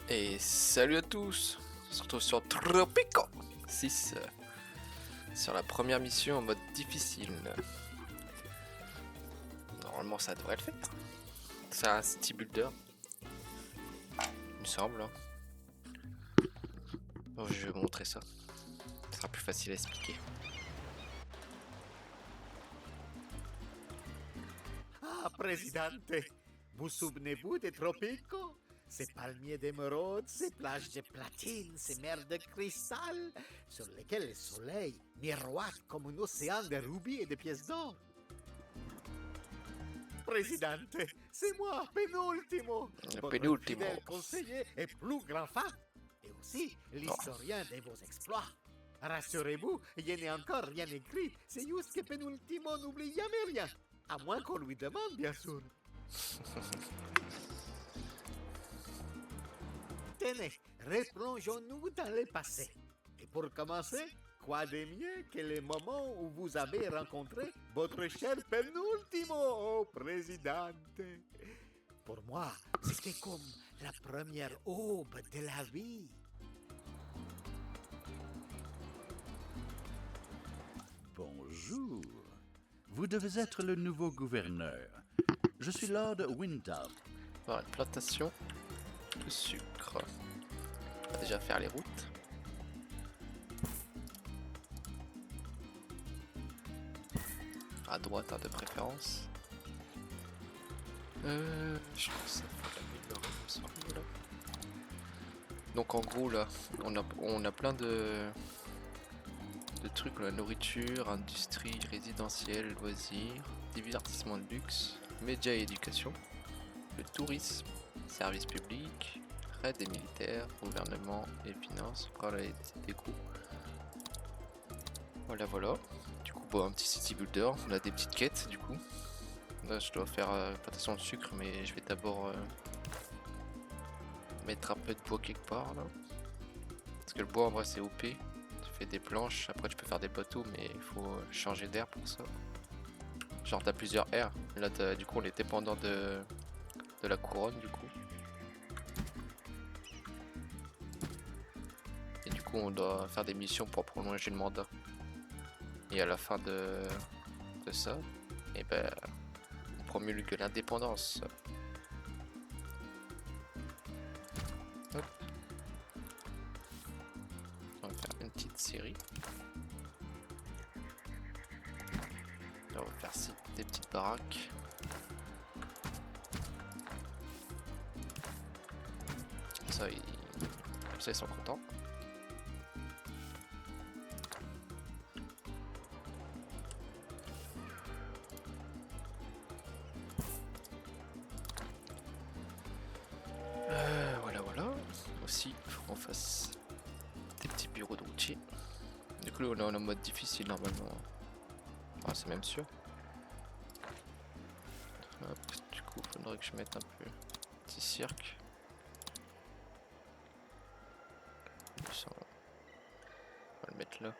Et salut à tous. On se retrouve sur Tropico 6 sur la première mission en mode difficile. Normalement ça devrait le faire. C'est un city builder, il me semble. Bon, je vais vous montrer ça. Ce sera plus facile à expliquer. Ah, Presidente, vous souvenez-vous des Tropico? Ces palmiers d'émeraude, ces plages de platine, ces mers de cristal, sur lesquelles le soleil miroite comme un océan de rubis et de pièces d'or. Presidente, c'est moi, Penultimo, Le votre Penultimo. fidèle conseiller et plus grand fan, et aussi l'historien de vos exploits. Rassurez-vous, il n'y a encore rien écrit, c'est juste que Penultimo n'oublie jamais rien, à moins qu'on lui demande, bien sûr. Tenez, replongeons-nous dans le passé. Et pour commencer, quoi de mieux que le moment où vous avez rencontré votre cher Penultimo, oh Présidente. Pour moi, c'était comme la première aube de la vie. Bonjour. Vous devez être le nouveau gouverneur. Je suis Lord Windham. Voilà, une plantation de sucre. On va déjà faire les routes. À droite, hein, de préférence. Je pense que ça faut l'améliorer, il me semble, là. Donc en gros là, on a plein de trucs, la nourriture, industrie, résidentiel, loisirs, divertissement de luxe, médias et éducation, le tourisme, services publics, aide des militaires, gouvernement et finances, après des coûts. Voilà voilà. Du coup bon, un petit city builder, on a des petites quêtes du coup. Là je dois faire plantation de sucre, mais je vais d'abord mettre un peu de bois quelque part là. Parce que le bois en vrai c'est OP. Tu fais des planches, après tu peux faire des bateaux, mais il faut changer d'air pour ça. Genre t'as plusieurs airs. Là du coup on est dépendant de la couronne du coup. Et du coup on doit faire des missions pour prolonger le mandat. Et à la fin de ça, et ben on promulgue l'indépendance. Hop. On va faire une petite série. Là, on va faire ici des petites baraques. Comme ça ils sont contents. Voilà. Aussi, il faut qu'on fasse des petits bureaux de routier. Du coup, là, on est en mode difficile normalement. Ah, c'est même sûr. Hop, du coup, il faudrait que je mette un peu petit cirque. Ça, on va le mettre là.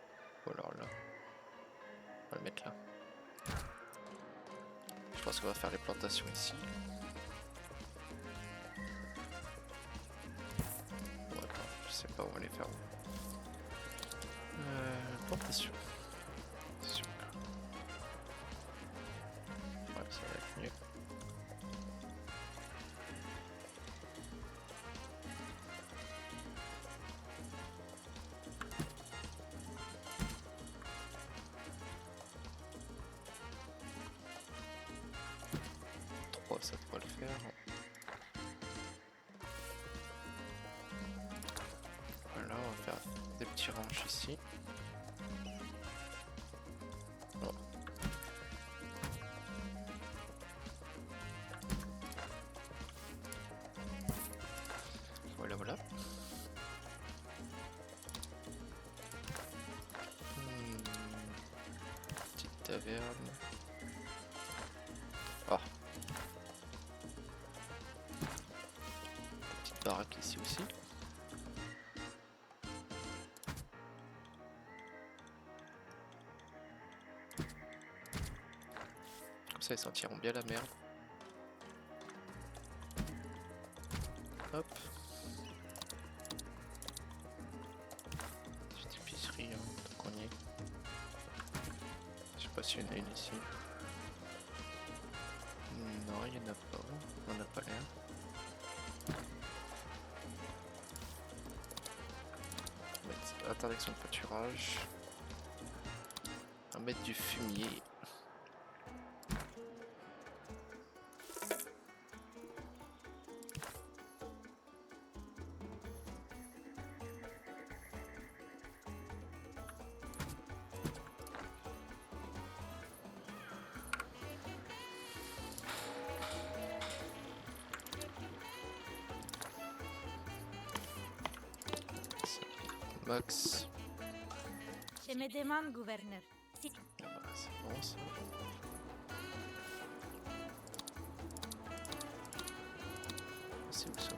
Ou alors là. On va le mettre là. Je pense qu'on va faire les plantations ici. Bon, attends, je sais pas où on va les faire. Plantation. Super. Ouais, ça va être mieux. Ça pourrait le faire. Voilà, on va faire des petits ranchs ici. Bon. Voilà. Petite taverne. Ah. Petite baraque ici aussi. Comme ça ils sentiront bien la merde. Hop. si il y en a une ici. Non, il n'y en a pas. On n'a pas l'air. On va mettre interdiction de pâturage. On va mettre du fumier. Max. Je me demande, gouverneur, si Ah bah, c'est bon ça. C'est où ça?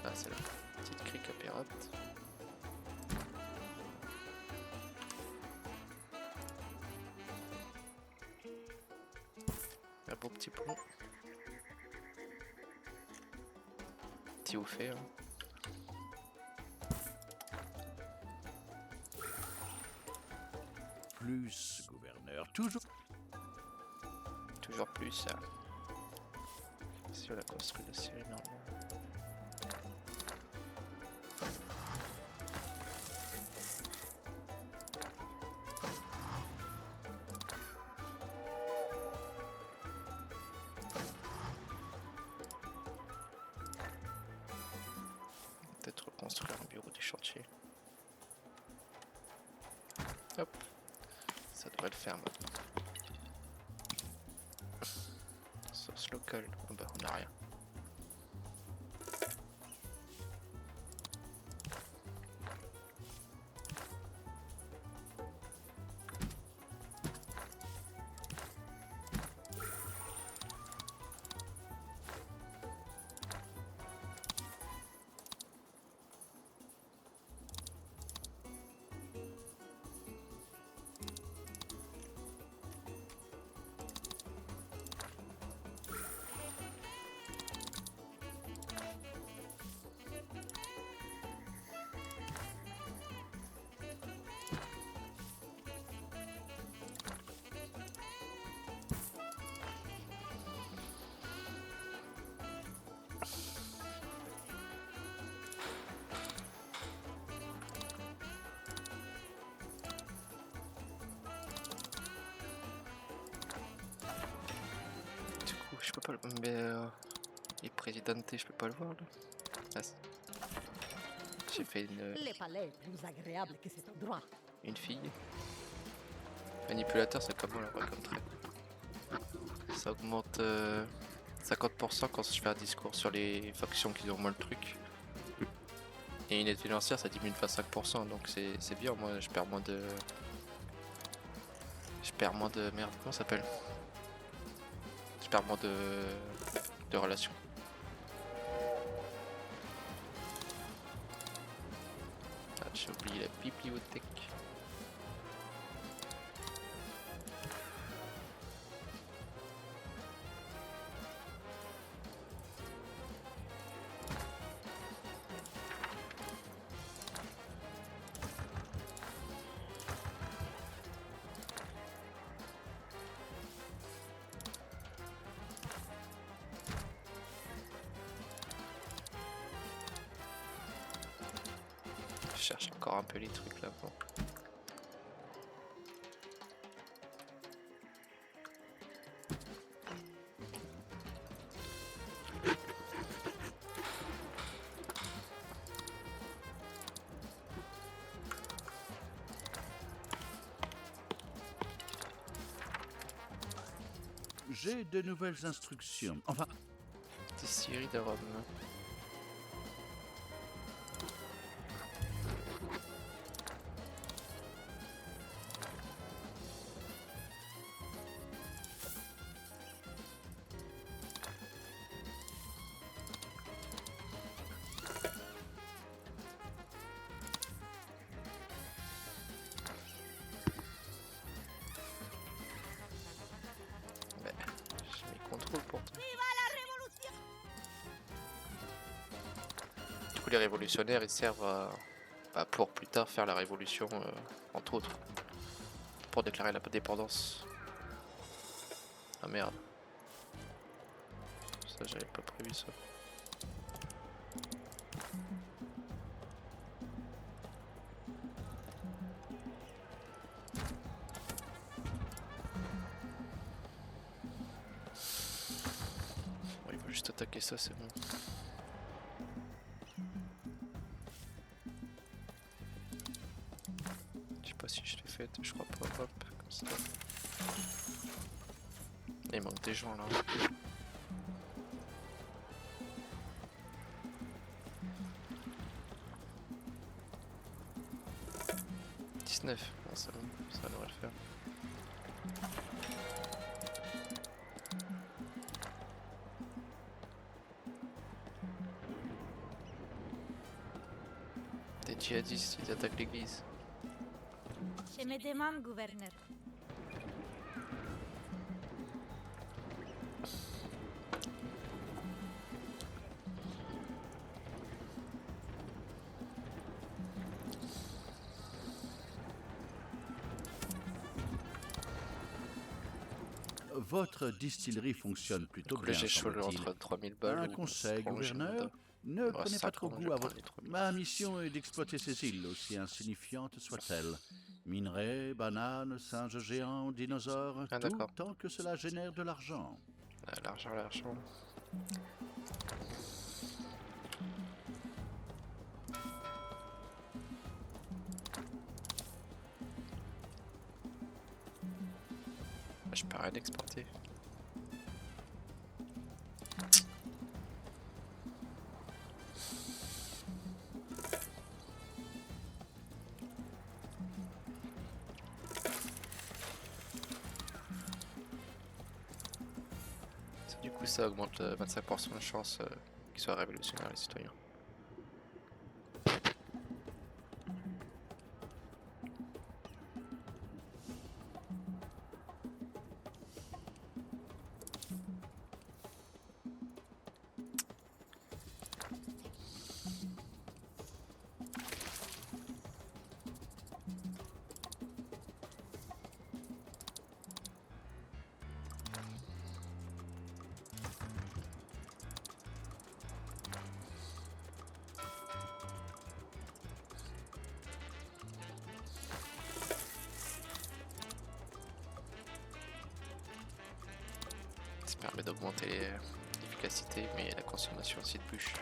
Ah, c'est la petite crique à pirates. Un beau petit pont. Petit au fait. Hein. Plus, gouverneur, toujours. Toujours plus ça. Si on a construit la série normale. Peut-être reconstruire un bureau des chantiers. Hop. Ça devrait le faire maintenant. Source locale. Oh bah on n'a rien. Du coup, je peux pas le. Mais et Presidente, je peux pas le voir là. Ah, j'ai fait Le palais est plus agréable que cet endroit. une fille. Manipulateur, c'est comment là, ouais, comme trait. Ça augmente 50% quand je fais un discours sur les factions qui ont moins le truc. Et une aide financière, ça diminue de 5%, donc c'est bien. Moi, je perds moins de. Je perds moins de. Merde, comment ça s'appelle? Je perds moins de relations. Ah, j'ai oublié la bibliothèque. Je cherche encore un peu les trucs là. Bon. J'ai de nouvelles instructions. Enfin, Distillerie de Rome. Ouais, j'ai mes contrôles pourtant. Du coup, les révolutionnaires ils servent à, bah, pour plus tard faire la révolution, entre autres. pour déclarer la dépendance. Ah merde. Ça j'avais pas prévu ça. Bon, il faut juste attaquer ça, c'est bon. Je sais pas si je l'ai fait, je crois pas. Hop, comme ça. Il manque des gens là. Bon, ça devrait le faire. Des djihadistes, ils attaquent l'église. Je me demande, gouverneur. Votre distillerie fonctionne plutôt bien, J'ai choisi semble-t-il. entre 3000 balles. Un conseil, gouverneur, ne prenez pas trop goût à votre... Ma mission est d'exploiter ces îles, aussi insignifiantes soient-elles. Minerais, bananes, singes géants, dinosaures, Ah, tout d'accord. tant que cela génère de l'argent. L'argent. Je peux rien exporter. Du coup, ça augmente 25% de chance qu'ils soient révolutionnaires, les citoyens. Ça permet d'augmenter l'efficacité, mais la consommation aussi de bûches.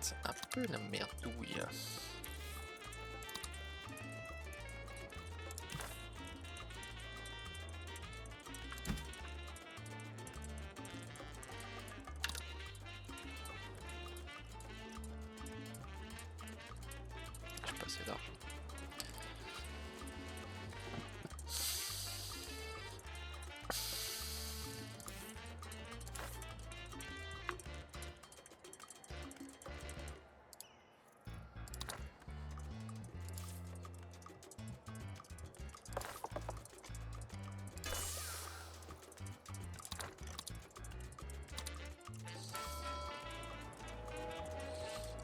C'est un peu la merdouille. J'ai pas assez d'argent.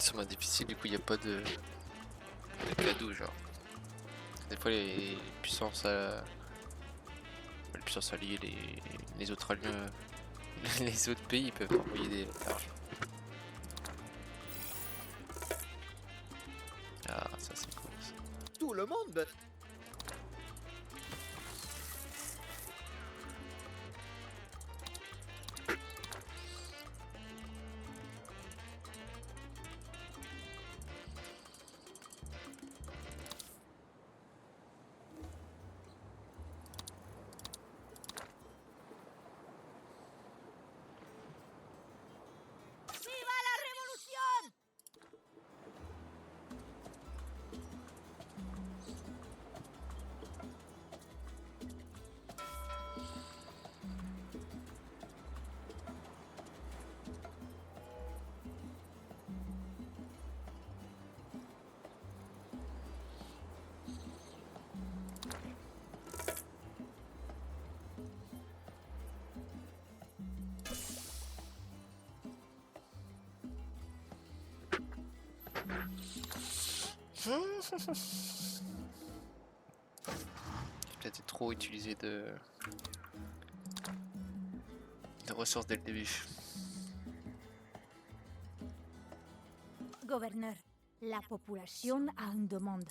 C'est moins difficile, du coup il n'y a pas de cadeaux genre. Des fois les puissances alliées, les autres alliés, les autres pays peuvent envoyer de l'argent. Ah ça c'est cool ça. Tout le monde. J'ai peut-être trop utilisé de ressources dès le début. Gouverneur, la population a une demande.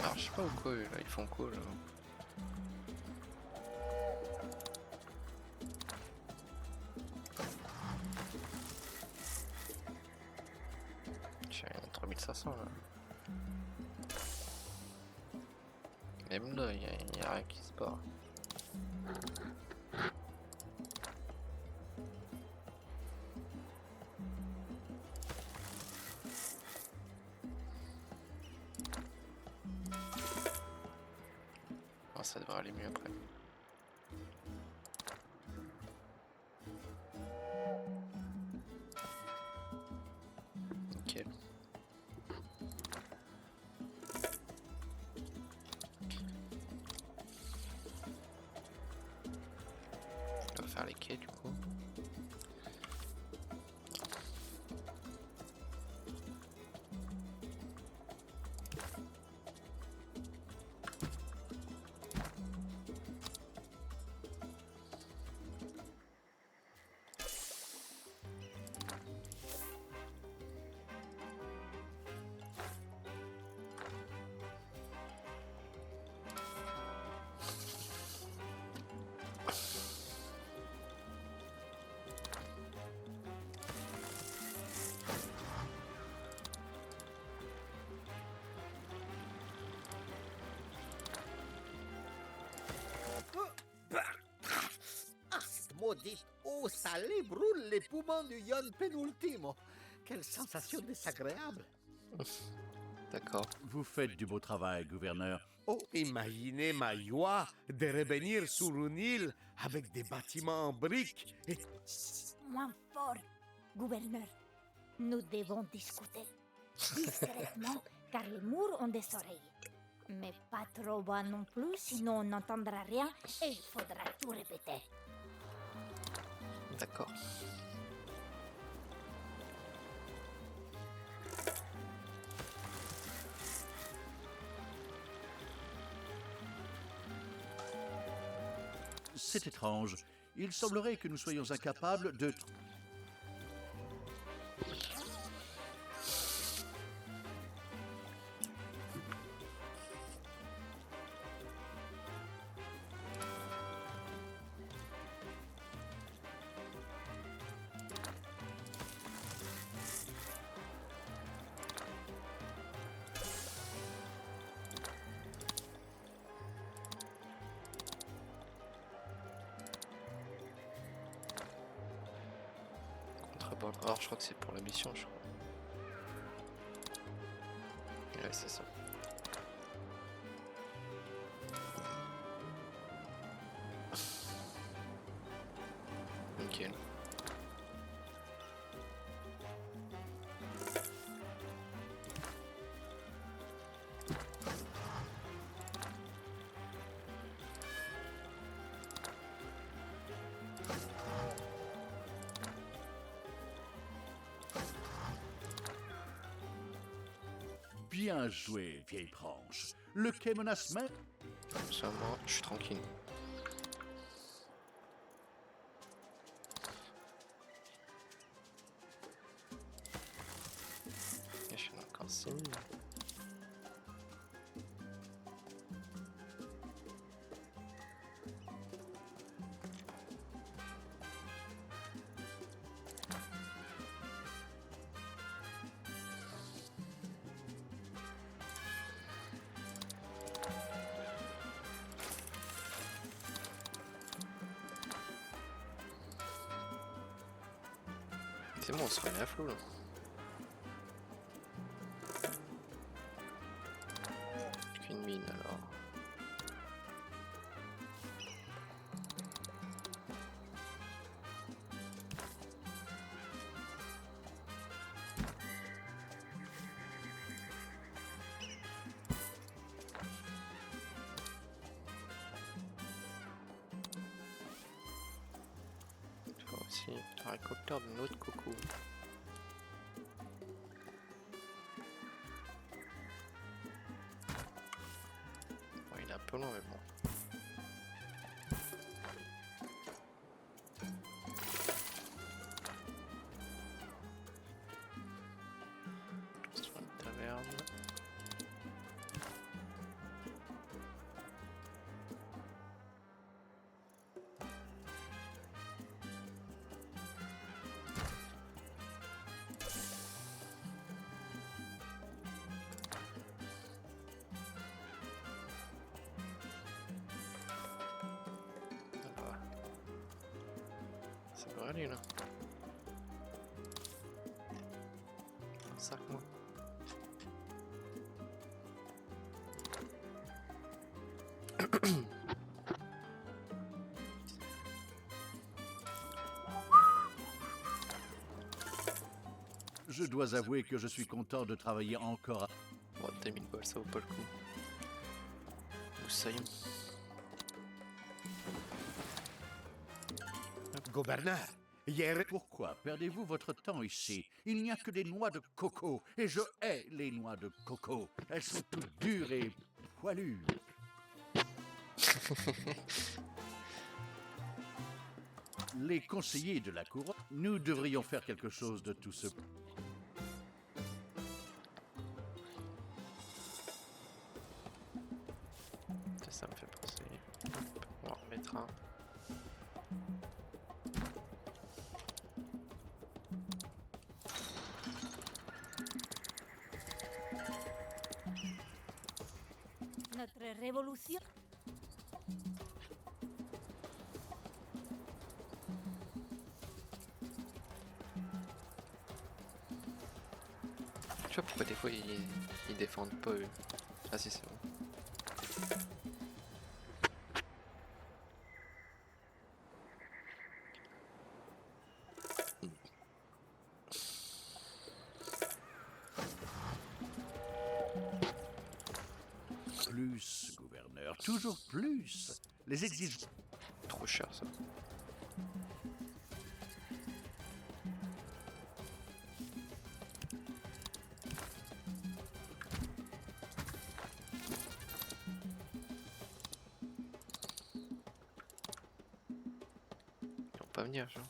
Alors je sais pas ou quoi là, ils font quoi là. J'ai 3500 là. Même là, y a rien qui se barre. Ah, ça devrait aller mieux après. Nickel. On va faire les quais du coup. Ah, cette maudite eau salée brûle les poumons du Yon Penultimo. Quelle sensation désagréable. D'accord. Vous faites du beau travail, gouverneur. Oh, imaginez ma joie de revenir sur une île avec des bâtiments en briques et Moins fort, gouverneur. Nous devons discuter. Discrètement, car les murs ont des oreilles. Mais pas trop bas non plus, sinon on n'entendra rien et il faudra tout répéter. D'accord. C'est étrange. Il semblerait que nous soyons incapables de... Contrebande. Alors je crois que c'est pour la mission, je crois. Ouais, c'est ça. Nickel. Bien joué, vieille branche. Le quai menace même... Ça, moi, je suis tranquille. Et je suis encore 6 000. C'est bon, on se remet à flot là. Qu'une mine alors. ici. Un récolteur de noix de coco. Bon, il est un peu long, mais bon. Construire une taverne. Ça devrait aller là. Un sac moi. Je dois avouer que je suis content de travailler encore. Bon, 2000 balles, ça vaut pas le coup. Moussaillon. Gouverneur, hier... Pourquoi perdez-vous votre temps ici? Il n'y a que des noix de coco, et je hais les noix de coco. Elles sont toutes dures et poilues. Les conseillers de la couronne, nous devrions faire quelque chose de tout ce... Ça me fait penser. Hop, on va en remettre un. Notre révolution. Tu vois pourquoi des fois ils défendent pas eux. Ah si c'est bon. Plus, gouverneur, toujours plus. Les exigences... Trop cher ça. Ils vont pas venir genre.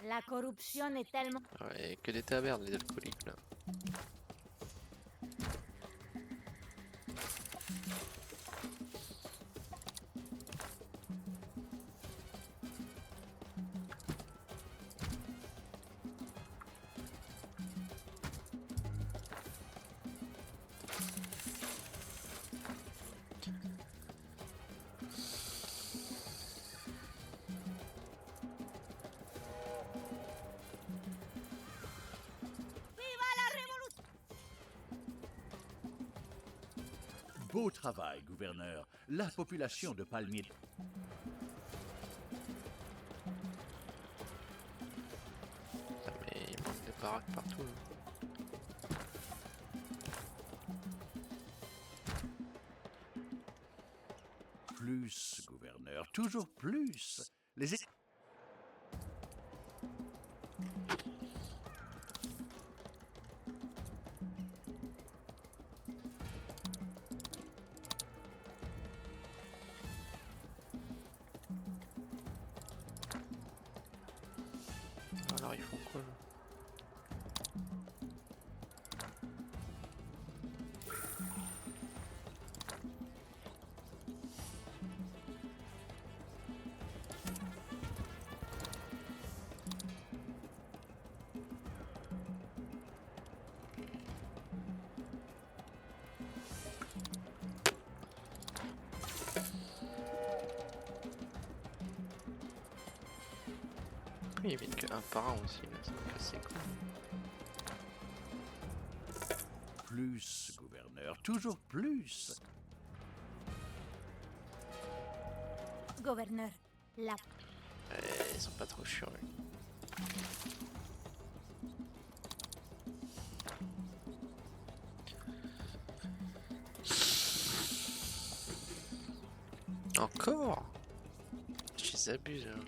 La corruption est tellement... Ouais, que des tavernes les alcooliques là. Beau travail, gouverneur. La population de Palmier... Ah, mais il manque des baraques partout. Là. Plus, gouverneur, toujours plus. Les... Alors ils font quoi là? Ils viennent qu'un par un aussi, là, ça me casse les couilles. Plus, gouverneur, toujours plus. Gouverneur, la... Ils sont pas trop chiants. Eux. Encore? Je suis Ils abusent. Hein.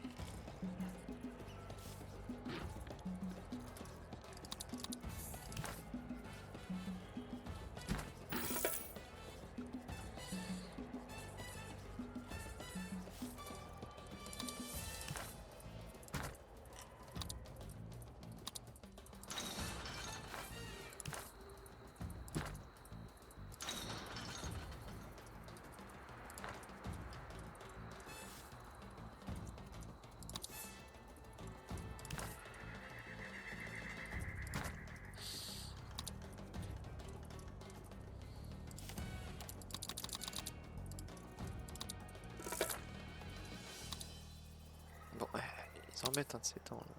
Bon, ils en mettent un de ces temps là.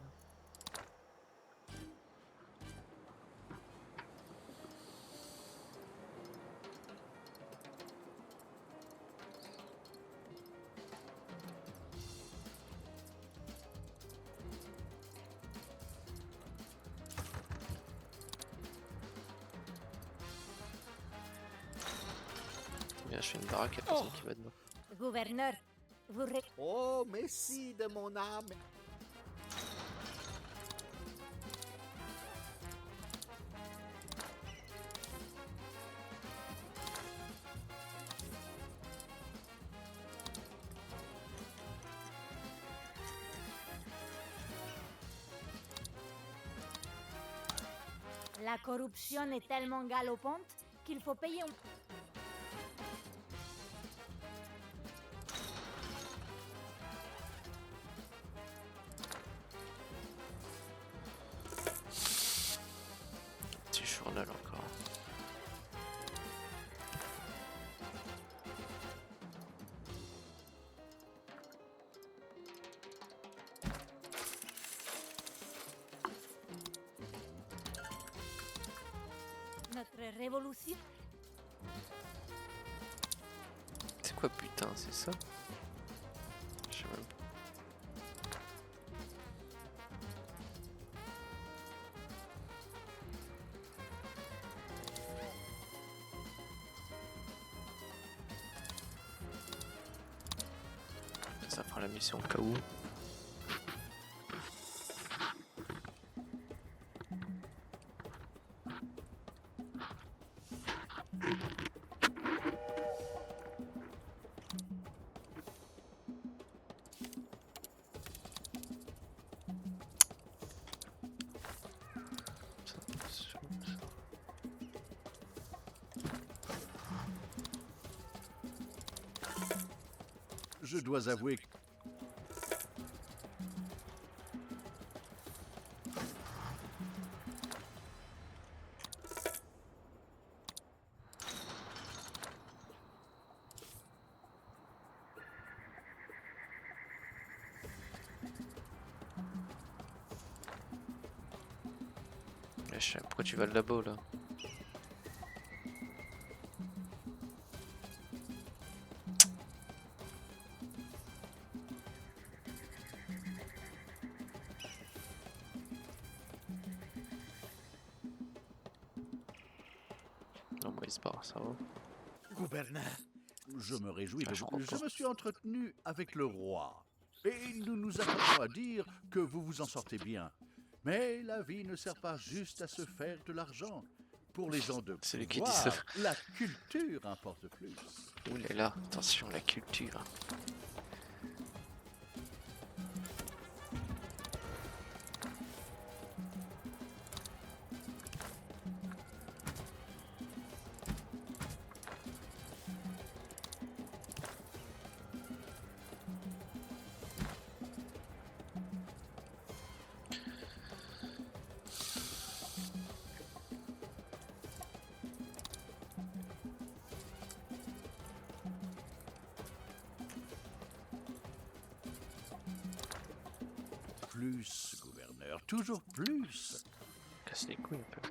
Bien, je fais une baraque, y'a personne qui va dedans. Gouverneur, vous Oh, merci de mon âme. La corruption est tellement galopante qu'il faut payer un... Petit journal encore. Notre révolution... C'est quoi putain, c'est ça? Je sais même pas. Ça fera la mission au cas où. Je dois avouer que... Pourquoi tu vas le labo là? Non, moi il se barre, ça va. Gouverneur, Je me réjouis. Ah, je Je comprends. me suis entretenu avec le roi. Et nous nous accordons à dire que vous vous en sortez bien. Mais la vie ne sert pas juste à se faire de l'argent. Pour les gens de C'est lui qui pouvoir, dit ça. la culture importe plus. Ouh là là, attention, la culture. Plus, gouverneur, toujours plus. Casse les couilles un peu.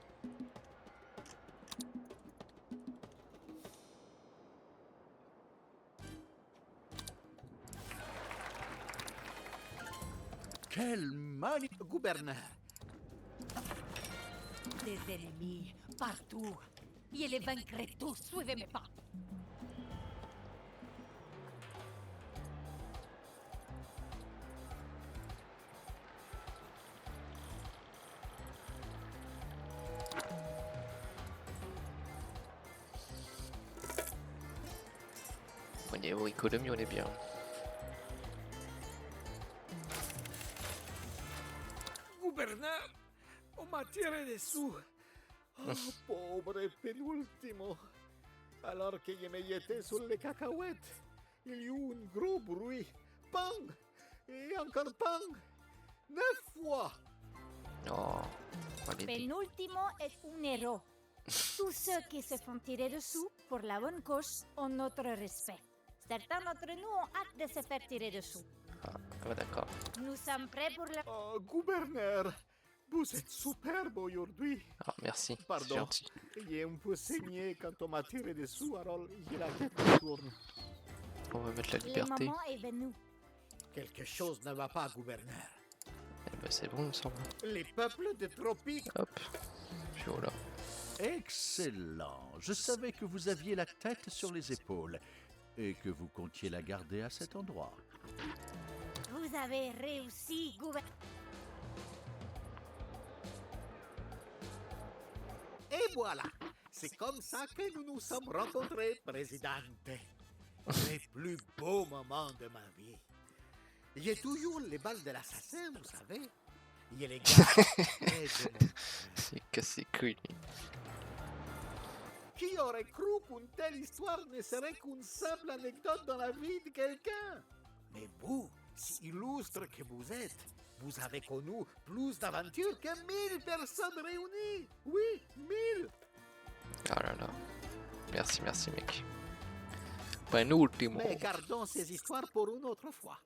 Quelle magnifique... gouverneur, Des ennemis partout. Je les vaincrai tous, suivez mes pas. Au niveau économie, on est bien. Gouverneur, on m'a tiré des sous. Oh, pauvre penultimo. Alors que je me jetais sur les cacahuètes, il y eut un gros bruit. Pang! Et encore pang! 9 fois! Oh, allez, Penúltimo est un héros. Tous ceux qui se font tirer dessous pour la bonne cause ont notre respect. Certains d'entre nous ont hâte de se faire tirer dessous. ah, d'accord. Nous sommes prêts pour la... Oh, gouverneur, vous êtes superbe aujourd'hui. Ah, merci, c'est Pardon, gentil. j'ai un peu saigné quand on m'a tiré dessous, alors j'ai la tête qui tourne. On va mettre la Le liberté. moment est venu. Quelque chose ne va pas, gouverneur. Eh ben, c'est bon, il me semble. Les peuples des tropiques. Hop. Puis voilà. Excellent. Je savais que vous aviez la tête sur les épaules et que vous comptiez la garder à cet endroit. Vous avez réussi, gouverneur. Et voilà, c'est comme ça que nous nous sommes rencontrés, présidente. Les plus beaux moments de ma vie. J'ai toujours les balles de l'assassin, vous savez. Il les garde près de mon cœur. C'est cassé couille. Qui aurait cru qu'une telle histoire ne serait qu'une simple anecdote dans la vie de quelqu'un? Mais vous, si illustre que vous êtes, vous avez connu plus d'aventures que 1000 personnes réunies. Oui, 1000. Ah là là. Merci, merci, mec. Penultimo. Mais gardons ces histoires pour une autre fois.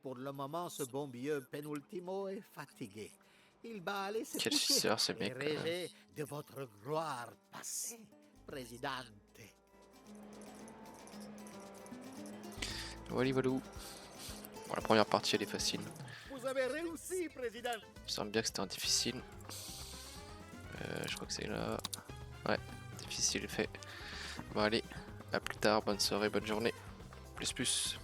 Pour le moment, ce bon vieux Penultimo est fatigué. Il va aller se Quel coucher suceur, ce et mec, rêver de votre gloire passée, présidente. Voilà, voilà. Bon, la première partie, elle est facile. Vous avez réussi, président. Je sens bien que c'était un difficile. Je crois que c'est là. Ouais, difficile fait. Bon, allez. À plus tard. Bonne soirée, bonne journée. Plus, plus.